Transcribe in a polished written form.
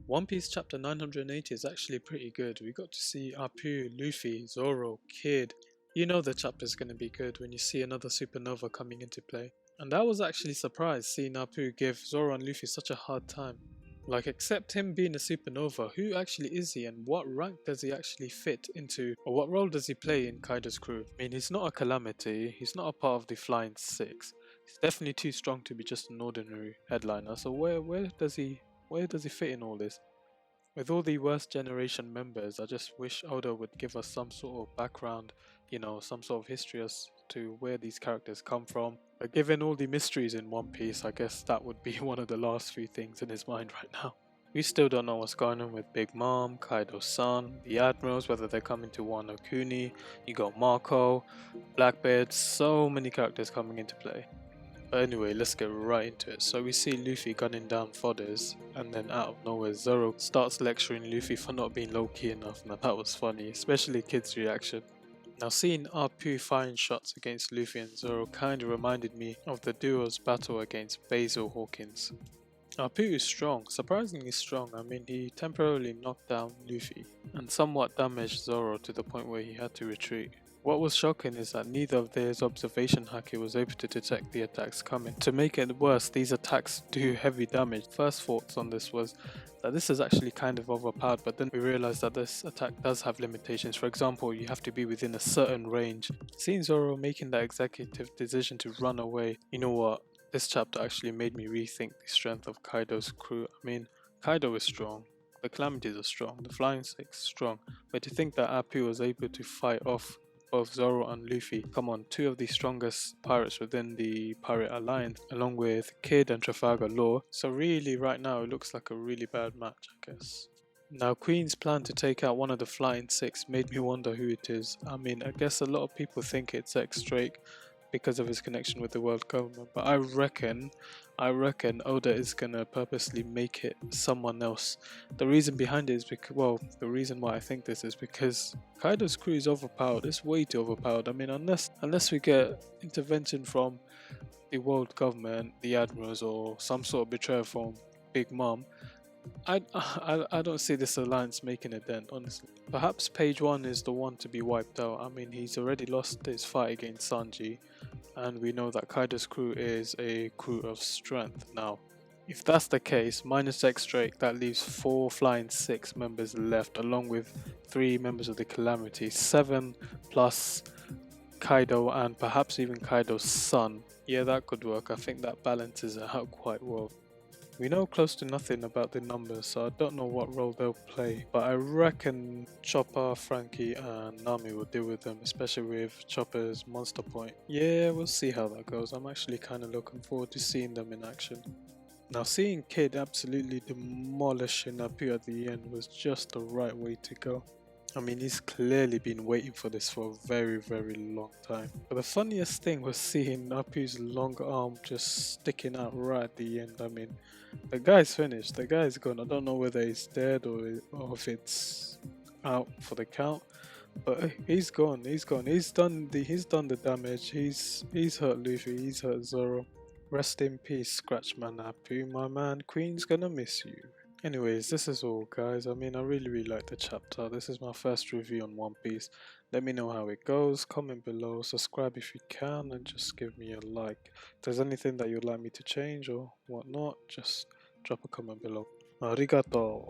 One Piece chapter 980 is actually pretty good. We got to see Apu, Luffy, Zoro, Kid. You know the chapter's gonna be good when you see another supernova coming into play. And I was actually surprised seeing Apu give Zoro and Luffy such a hard time. Like, except him being a supernova, who actually is he and what rank does he actually fit into, or what role does he play in Kaido's crew? I mean, he's not a calamity, he's not a part of the Flying Six. He's definitely too strong to be just an ordinary headliner, so where does he fit in all this? With all the worst generation members, I just wish Oda would give us some sort of background, some sort of history as to where these characters come from. But given all the mysteries in One Piece, I guess that would be one of the last few things in his mind right now. We still don't know what's going on with Big Mom, Kaido's son, the admirals, whether they're coming to Wano Kuni, you got Marco, Blackbeard, so many characters coming into play. But anyway, let's get right into it. So we see Luffy gunning down Fodders, and then out of nowhere Zoro starts lecturing Luffy for not being low-key enough. Now that was funny, especially Kid's reaction. Now seeing Apu firing shots against Luffy and Zoro kinda reminded me of the duo's battle against Basil Hawkins. Apu is strong, surprisingly strong. I mean, he temporarily knocked down Luffy and somewhat damaged Zoro to the point where he had to retreat. What was shocking is that neither of theirs observation haki was able to detect the attacks coming. To make it worse, these attacks do heavy damage. First thoughts on this was that this is actually kind of overpowered, but then we realized that this attack does have limitations. For example, you have to be within a certain range. Seeing Zoro making that executive decision to run away, you know what? This chapter actually made me rethink the strength of Kaido's crew. I mean, Kaido is strong, the Calamities are strong, the Flying Six strong, but to think that Apu was able to fight off both Zoro and Luffy, come on, two of the strongest pirates within the Pirate Alliance, along with Kid and Trafalgar Law, so really right now it looks like a really bad match, I guess. Now, Queen's plan to take out one of the Flying Six made me wonder who it is. I mean, I guess a lot of people think it's X-Drake because of his connection with the world government, but I reckon Oda is gonna purposely make it someone else. The reason behind it is because, well, the reason why I think this is because Kaido's crew is overpowered. It's way too overpowered. I mean, unless we get intervention from the world government, the admirals, or some sort of betrayal from Big Mom, I don't see this alliance making a dent, honestly. Perhaps Page 1 is the one to be wiped out. I mean, he's already lost his fight against Sanji, and we know that Kaido's crew is a crew of strength. Now, if that's the case, minus X Drake, that leaves 4 Flying Six members left, along with 3 members of the Calamity, 7 plus Kaido and perhaps even Kaido's son. Yeah, that could work. I think that balances it out quite well. We know close to nothing about the numbers, so I don't know what role they'll play, but I reckon Chopper, Frankie, and Nami will deal with them, especially with Chopper's Monster Point. Yeah, we'll see how that goes. I'm actually kind of looking forward to seeing them in action. Now, seeing Kid absolutely demolishing Apu at the end was just the right way to go. I mean, he's clearly been waiting for this for a very, very long time. But the funniest thing was seeing Apu's long arm just sticking out right at the end. I mean, the guy's finished. The guy's gone. I don't know whether he's dead or if it's out for the count. But he's gone. He's gone. He's done the damage. He's hurt Luffy. He's hurt Zoro. Rest in peace, Scratchman Apu, my man. Queen's gonna miss you. Anyways, this is all, guys. I mean, I really like the chapter. This is my first review on One Piece. Let me know how it goes, comment below, subscribe if you can, and just give me a like. If there's anything that you'd like me to change or whatnot, just drop a comment below. Arigato!